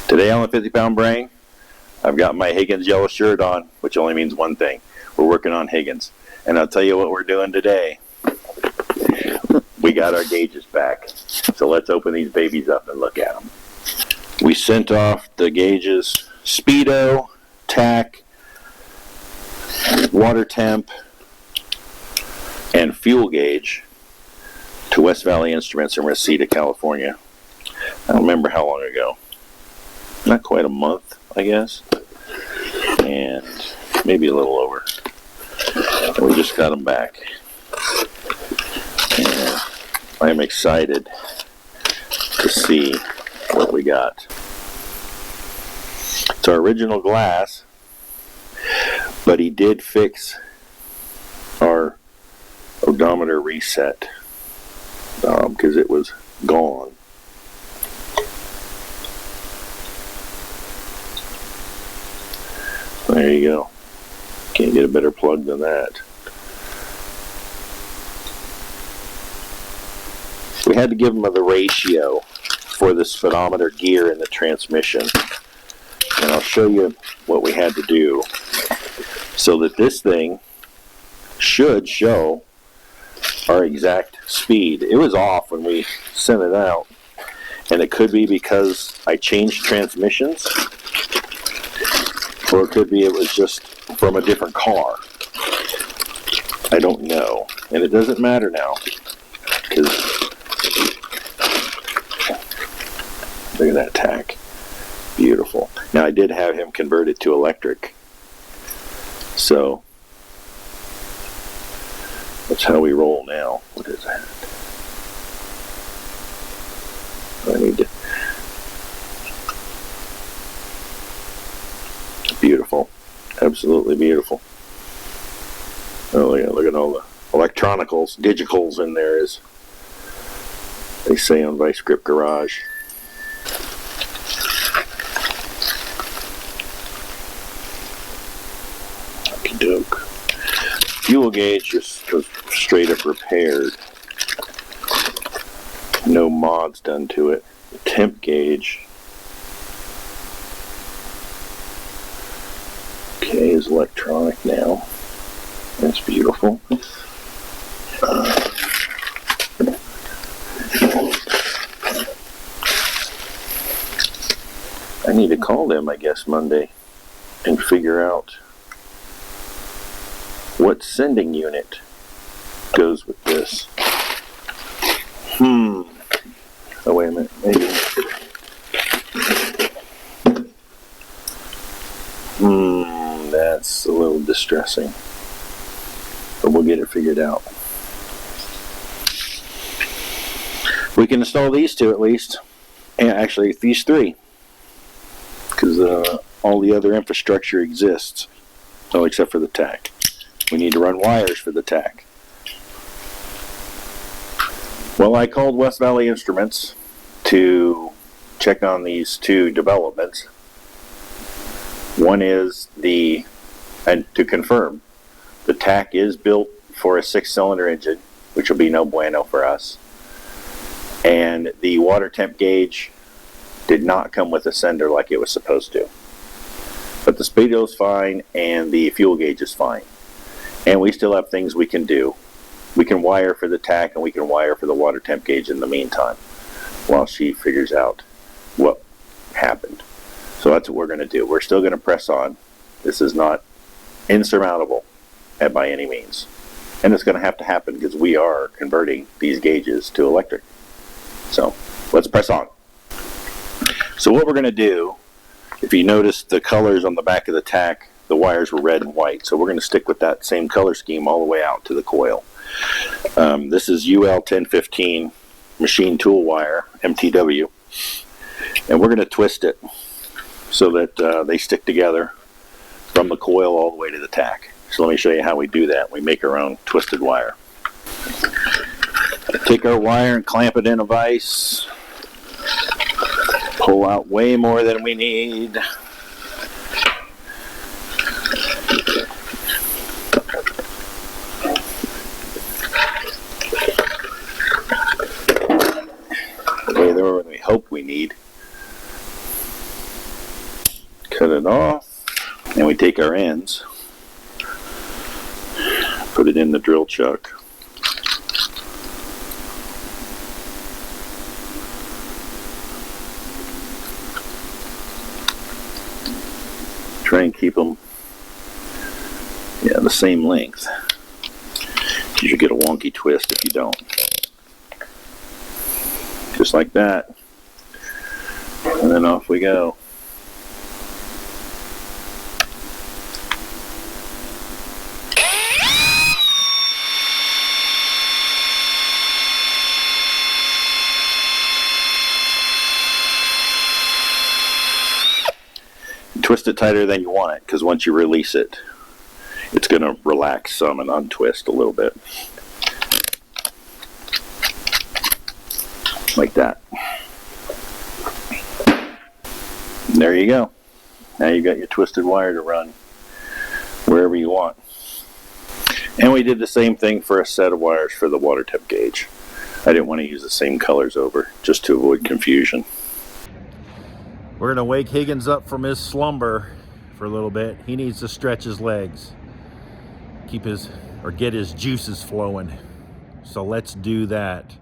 Today on the 50-Pound Brain, I've got my Higgins yellow shirt on, which only means one thing. We're working on Higgins. And I'll tell you what we're doing today. We got our gauges back. So let's open these babies up and look at them. We sent off the gauges, speedo, tack, water temp, and fuel gauge to West Valley Instruments in Reseda, California. I don't remember how long ago. Not quite a month, I guess. And maybe a little over. We just got them back. And I'm excited to see what we got. It's our original glass, but he did fix our odometer reset because it was gone. There you go. Can't get a better plug than that. We had to give them the ratio for the speedometer gear in the transmission. And I'll show you what we had to do so that this thing should show our exact speed. It was off when we sent it out, and it could be because I changed transmissions, or it could be it was just from a different car. I don't know, and it doesn't matter now because look at that tack. Beautiful. Now I did have him convert it to electric, so that's how we roll now. What is that? I need to. Beautiful. Absolutely beautiful. Oh, look at all the electronicals, digicals in there, as they say on Vice Grip Garage. Okey-doke. Fuel gauge just goes straight up repaired. No mods done to it. The temp gauge, okay, is electronic now. That's beautiful. I need to call them, I guess, Monday and figure out what sending unit goes with this. Oh, wait a minute. Maybe. That's a little distressing. But we'll get it figured out. We can install these two at least. And actually, these three. Because all the other infrastructure exists. Oh, except for the tack. We need to run wires for the tack. Well, I called West Valley Instruments to check on these two developments. One is and to confirm, the tack is built for a 6-cylinder engine, which will be no bueno for us. And the water temp gauge did not come with a sender like it was supposed to. But the speedo is fine and the fuel gauge is fine. And we still have things we can do. We can wire for the tack and we can wire for the water temp gauge in the meantime while she figures out what happened. So that's what we're going to do. We're still going to press on. This is not insurmountable by any means. And it's going to have to happen because we are converting these gauges to electric. So let's press on. So what we're going to do, if you notice the colors on the back of the tack, the wires were red and white. So we're going to stick with that same color scheme all the way out to the coil. This is UL 1015 machine tool wire, MTW. And we're going to twist it so that they stick together from the coil all the way to the tack. So let me show you how we do that. We make our own twisted wire. Take our wire and clamp it in a vise. Pull out way more than we need. Way more than we hope we need. Cut it off, and we take our ends, put it in the drill chuck. Try and keep them, the same length. You get a wonky twist if you don't. Just like that. And then off we go. Twist it tighter than you want it, because once you release it, it's going to relax some and untwist a little bit. Like that. And there you go. Now you've got your twisted wire to run wherever you want. And we did the same thing for a set of wires for the water temp gauge. I didn't want to use the same colors over, just to avoid confusion. We're going to wake Higgins up from his slumber for a little bit. He needs to stretch his legs, get his juices flowing. So let's do that.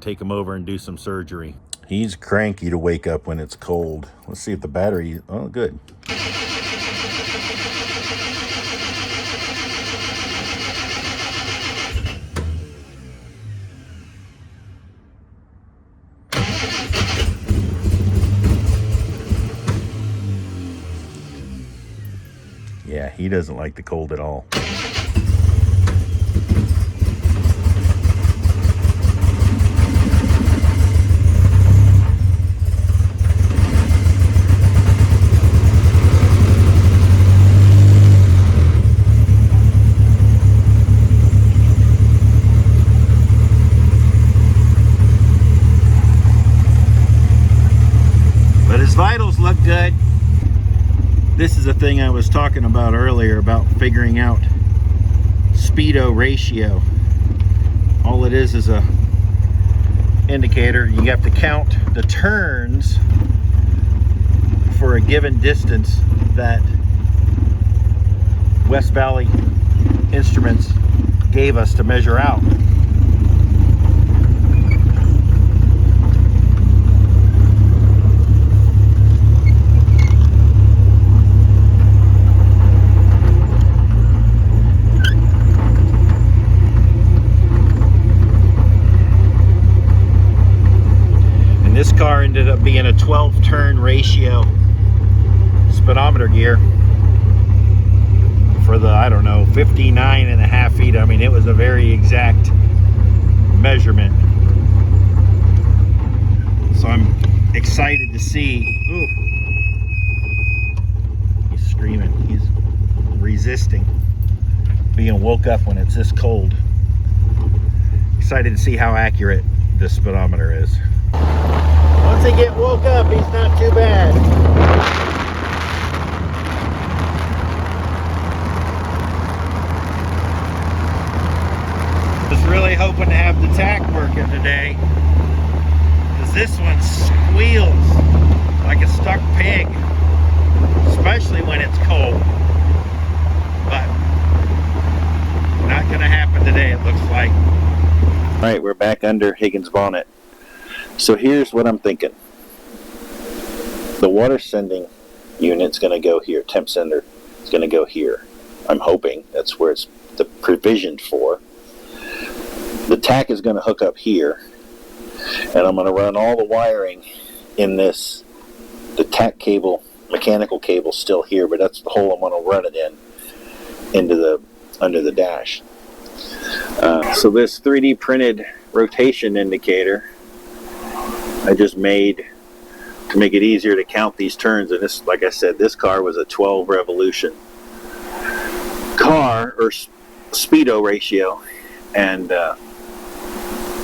Take him over and do some surgery. He's cranky to wake up when it's cold. Let's see if the battery, oh, good. Yeah, he doesn't like the cold at all. But his vitals look good. This is a thing I was talking about earlier about figuring out speedo ratio. All it is a indicator. You have to count the turns for a given distance that West Valley Instruments gave us to measure out. This car ended up being a 12 turn ratio speedometer gear for the, I don't know, 59.5 feet. I mean, it was a very exact measurement. So I'm excited to see. Ooh, he's screaming. He's resisting being woke up when it's this cold. Excited to see how accurate this speedometer is. Once they get woke up, he's not too bad. Was really hoping to have the tack working today, because this one squeals like a stuck pig, especially when it's cold. But not going to happen today, it looks like. All right, we're back under Higgins' bonnet. So here's what I'm thinking. The water sending unit's going to go here. Temp sender is going to go here. I'm hoping that's where it's provisioned for. The tack is going to hook up here. And I'm going to run all the wiring in this. The tack cable, mechanical cable, still here, but that's the hole I'm going to run it in, under the dash. So this 3D printed rotation indicator I just made to make it easier to count these turns. And this, like I said, this car was a 12 revolution car, or speedo ratio. And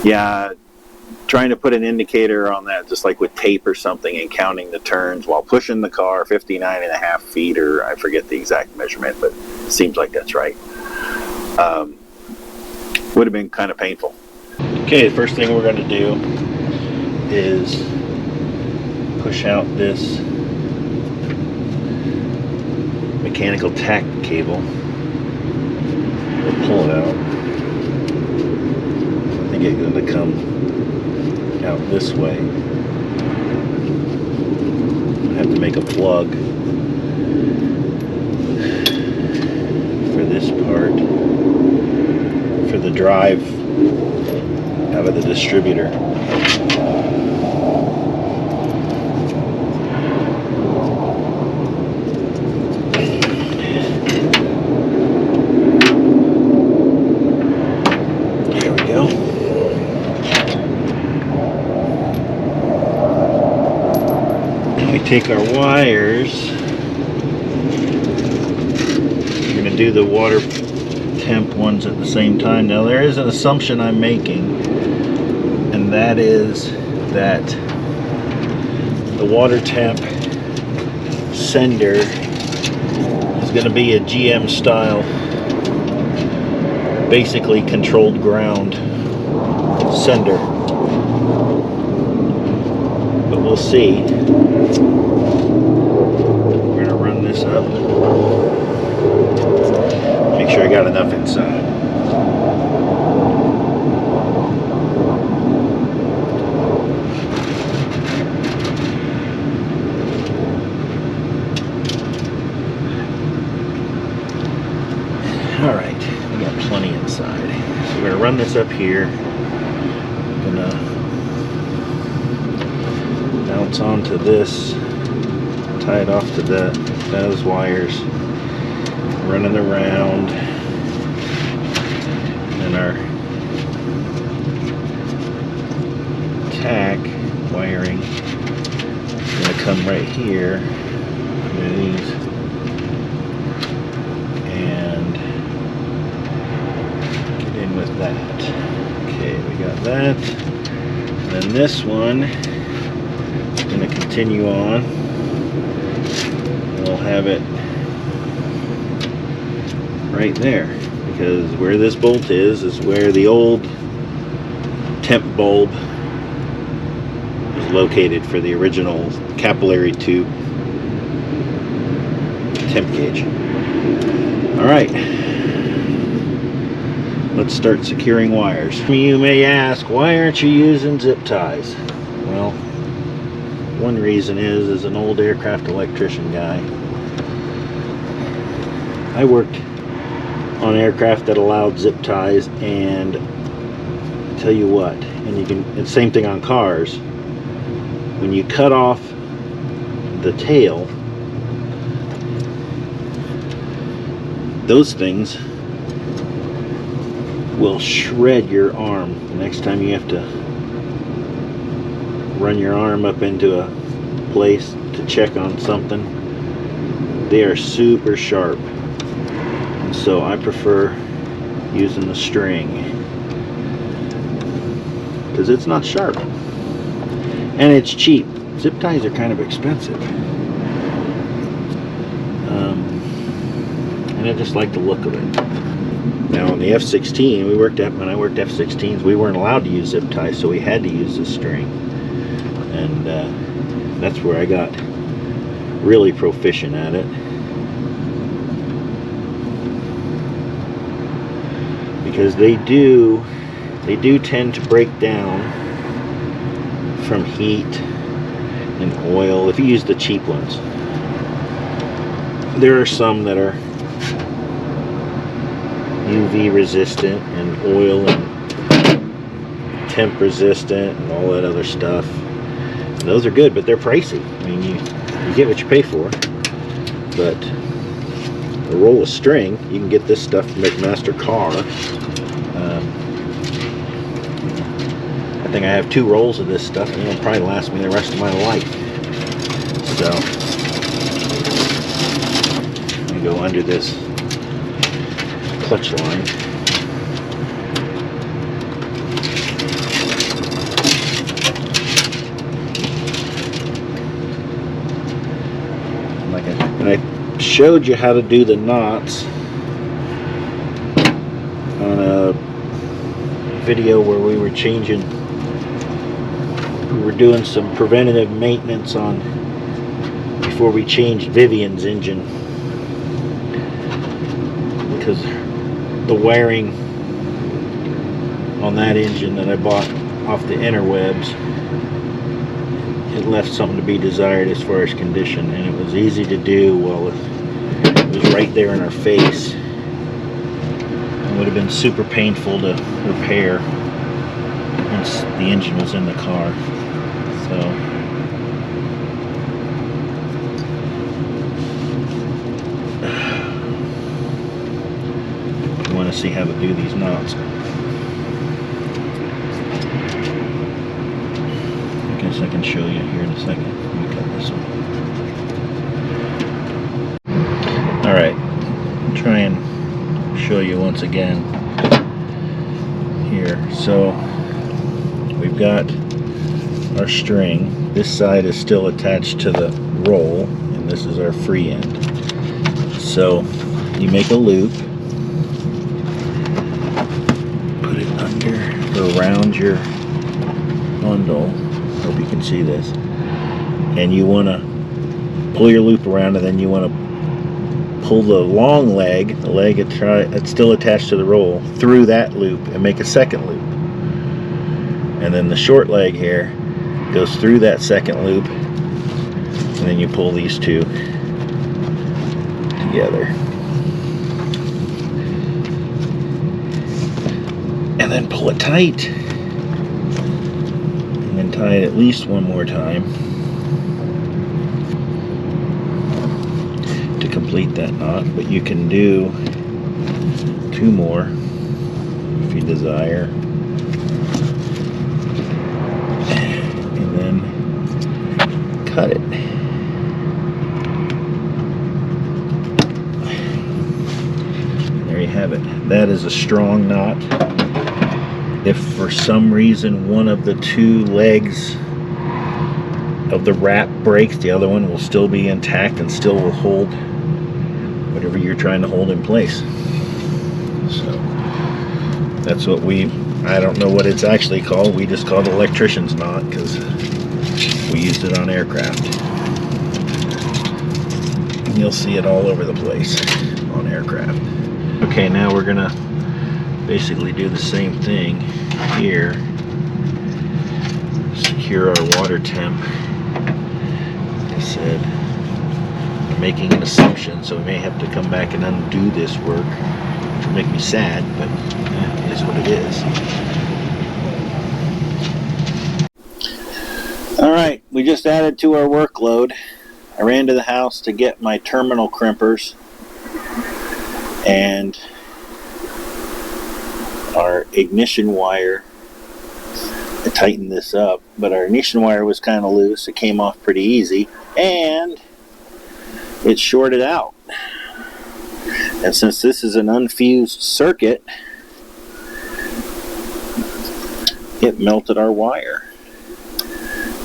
yeah, trying to put an indicator on that, just like with tape or something, and counting the turns while pushing the car 59.5 feet, or I forget the exact measurement, but it seems like that's right. Would have been kind of painful. Okay, the first thing we're going to do is push out this mechanical tack cable. We'll pull it out. I think it's going to come out this way. I have to make a plug for this part, for the drive out of the distributor. There we go. We take our wires. We're going to do the water temp ones at the same time. Now there is an assumption I'm making, and that is that the water temp sender is going to be a GM style, basically controlled ground sender, but we'll see. We're going to run this up, make sure I got enough inside. Alright, we got plenty inside. So we're going to run this up here. I'm going to bounce onto this, tie it off to those wires, running around, and our tack wiring is going to come right here under these, and get in with that. Okay, we got that. And then this one is going to continue on. We'll have it right there, because where this bolt is where the old temp bulb is located for the original capillary tube temp gauge. Alright, let's start securing wires. You may ask, why aren't you using zip ties? Well, one reason is, as an old aircraft electrician guy, I worked on aircraft that allowed zip ties, and I tell you what, and you can, it's same thing on cars, when you cut off the tail, those things will shred your arm. The next time you have to run your arm up into a place to check on something, they are super sharp. And so I prefer using the string, because it's not sharp and it's cheap. Zip ties are kind of expensive, and I just like the look of it. Now on the F-16, when I worked F-16s, we weren't allowed to use zip ties, so we had to use the string, and that's where I got really proficient at it, because they do tend to break down from heat and oil if you use the cheap ones. There are some that are UV resistant and oil and temp resistant and all that other stuff. And those are good, but they're pricey. I mean, you get what you pay for. But a roll of string, you can get this stuff from McMaster Car. I think I have 2 rolls of this stuff, and it'll probably last me the rest of my life. So I'm gonna go under this clutch line. And I showed you how to do the knots on a video where we were doing some preventative maintenance on before we changed Vivian's engine. because the wiring on that engine that I bought off the interwebs, it left something to be desired as far as condition, and it was easy to do. Well, it was right there in our face. It would have been super painful to repair once the engine was in the car. So you want to see how to do these knots. I guess I can show you here in a second. Let me cut this one. Alright, try and show you once again here. So we've got our string. This side is still attached to the roll, and this is our free end. So you make a loop, put it under or around your bundle. Hope you can see this. And you want to pull your loop around, and then you want to pull the long leg, the leg it's still attached to the roll, through that loop and make a second loop. And then the short leg here goes through that second loop, and then you pull these two together. And then pull it tight. And then tie it at least one more time to complete that knot, but you can do two more if you desire. And then cut it. And there you have it. That is a strong knot. If for some reason one of the two legs of the wrap breaks, the other one will still be intact and still will hold whatever you're trying to hold in place. So that's what I don't know what it's actually called. We just call it electrician's knot because we used it on aircraft. And you'll see it all over the place on aircraft. Okay, now we're gonna basically do the same thing here. Secure our water temp. Like I said, I'm making an assumption, so we may have to come back and undo this work, which will make me sad, but it is what it is. Alright, we just added to our workload. I ran to the house to get my terminal crimpers and our ignition wire. I tightened this up, but our ignition wire was kind of loose. It came off pretty easy, and it shorted out. And since this is an unfused circuit, it melted our wire.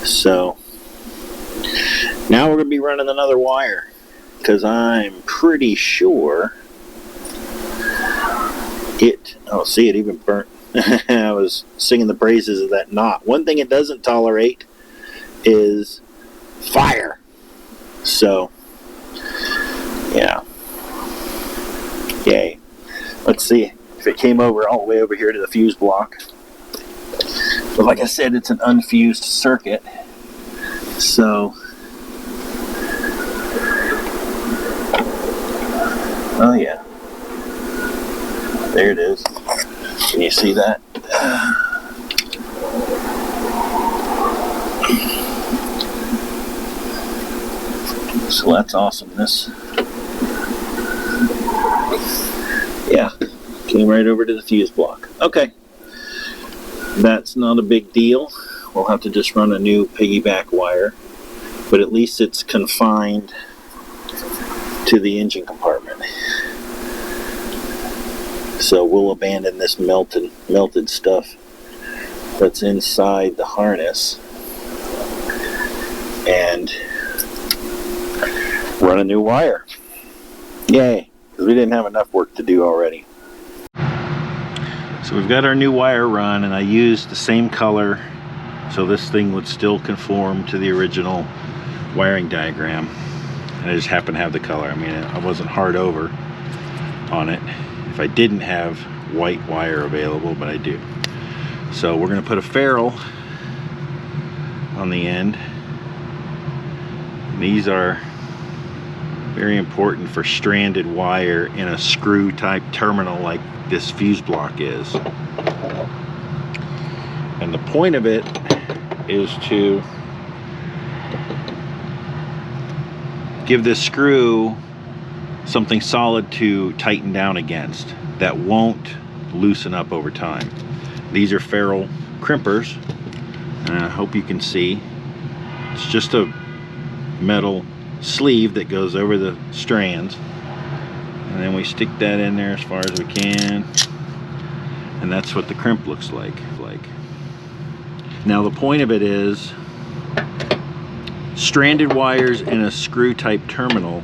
So now we're going to be running another wire, because I'm pretty sure oh, see, it even burnt. I was singing the praises of that knot. One thing it doesn't tolerate is fire. So, yeah. Yay. Let's see if it came over all the way over here to the fuse block. But like I said, it's an unfused circuit. So, oh yeah. There it is. Can you see that? So that's awesomeness. Yeah, came right over to the fuse block. Okay, that's not a big deal. We'll have to just run a new piggyback wire, but at least it's confined to the engine compartment. So we'll abandon this melted stuff that's inside the harness and run a new wire. Yay, because we didn't have enough work to do already. So we've got our new wire run, and I used the same color so this thing would still conform to the original wiring diagram. And I just happened to have the color. I mean, I wasn't hard over on it. if I didn't have white wire available, but I do. So we're going to put a ferrule on the end. These are very important for stranded wire in a screw type terminal like this fuse block is. And the point of it is to give this screw something solid to tighten down against that won't loosen up over time. These are ferrule crimpers, and I hope you can see. It's just a metal sleeve that goes over the strands, and then we stick that in there as far as we can, and that's what the crimp looks like. Now the point of it is stranded wires in a screw type terminal,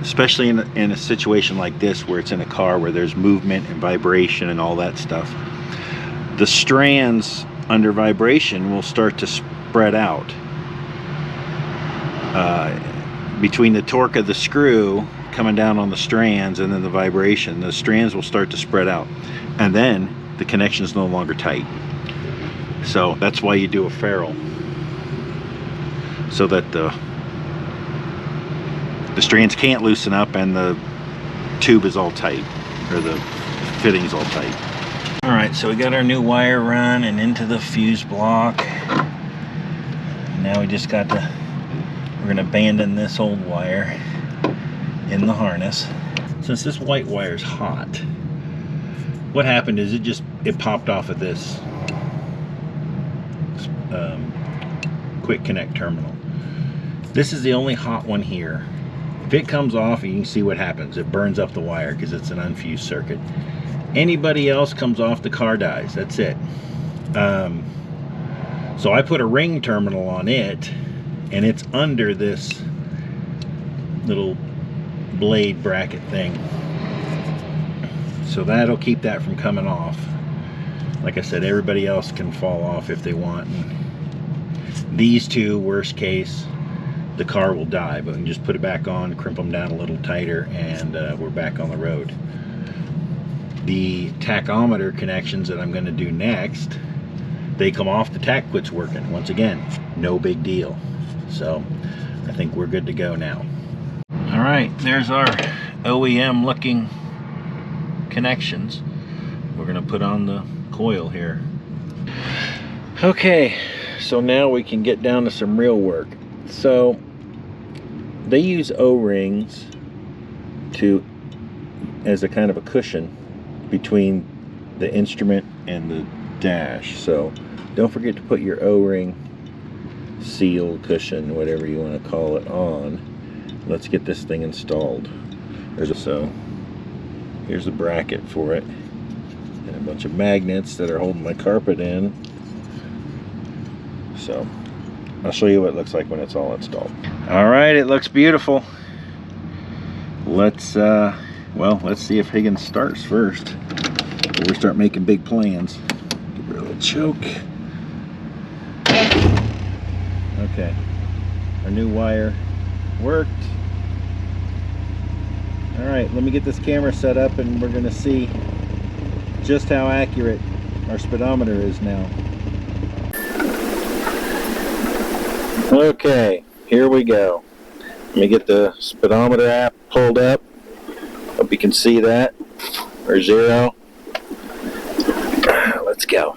especially in a situation like this where it's in a car where there's movement and vibration and all that stuff, the strands under vibration will start to spread out. Between the torque of the screw coming down on the strands and then the vibration, the strands will start to spread out, and then the connection is no longer tight. So that's why you do a ferrule, so that the strands can't loosen up and the tube is all tight, or the fitting's all tight. All right, so we got our new wire run and into the fuse block. Now we just got to, we're going to abandon this old wire in the harness. Since this white wire is hot, what happened is it popped off of this quick connect terminal. This is the only hot one here. If it comes off, you can see what happens. It burns up the wire because it's an unfused circuit. Anybody else comes off, the car dies. That's it. So I put a ring terminal on it, and it's under this little blade bracket thing. So that'll keep that from coming off. Like I said, everybody else can fall off if they want. And these two, worst case, the car will die, but we can just put it back on, crimp them down a little tighter, and we're back on the road. The tachometer connections that I'm going to do next, they come off, the tach quits working. Once again, no big deal. So I think we're good to go now. All right, there's our OEM looking connections. We're going to put on the coil here. Okay, so now we can get down to some real work. So they use O-rings as a kind of a cushion between the instrument and the dash. So don't forget to put your O-ring seal cushion, whatever you want to call it, on. Let's get this thing installed. So here's a bracket for it, and a bunch of magnets that are holding my carpet in. So I'll show you what it looks like when it's all installed. All right, it looks beautiful. Let's see if Higgins starts first before we start making big plans. Give her a little choke. Okay, our new wire worked. All right, let me get this camera set up and we're gonna see just how accurate our speedometer is now. Okay, here we go. Let me get the speedometer app pulled up. Hope you can see that. Or 0. Let's go.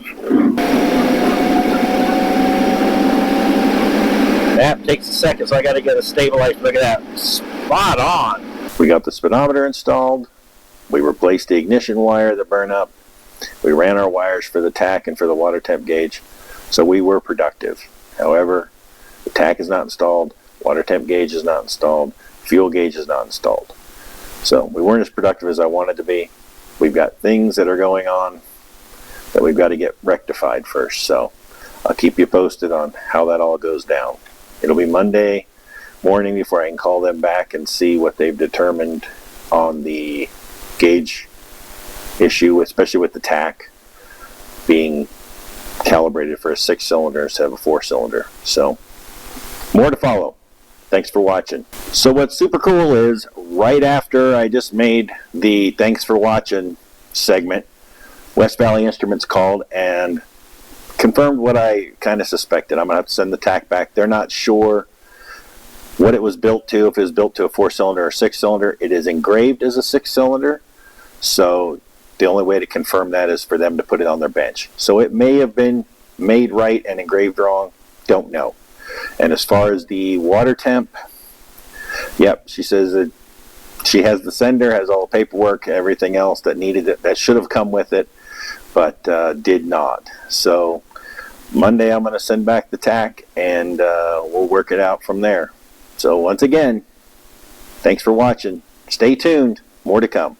The app takes a second, so I gotta get a stabilizer. Look at that. Spot on. We got the speedometer installed. We replaced the ignition wire that burned up. We ran our wires for the tach and for the water temp gauge. So we were productive. However, the tach is not installed, water temp gauge is not installed, fuel gauge is not installed. So we weren't as productive as I wanted to be. We've got things that are going on that we've got to get rectified first. So I'll keep you posted on how that all goes down. It'll be Monday morning before I can call them back and see what they've determined on the gauge issue, especially with the tach being calibrated for a 6-cylinder instead of a 4-cylinder. So more to follow. Thanks for watching. So what's super cool is right after I just made the thanks for watching segment, West Valley Instruments called and confirmed what I kind of suspected. I'm going to have to send the tack back. They're not sure what it was built to, if it was built to a 4-cylinder or 6-cylinder. It is engraved as a 6-cylinder, so the only way to confirm that is for them to put it on their bench. So it may have been made right and engraved wrong. Don't know. And as far as the water temp, yep, she says that she has the sender, has all the paperwork, everything else that needed it, that should have come with it, but did not. So Monday I'm going to send back the tack, and we'll work it out from there. So once again, thanks for watching. Stay tuned. More to come.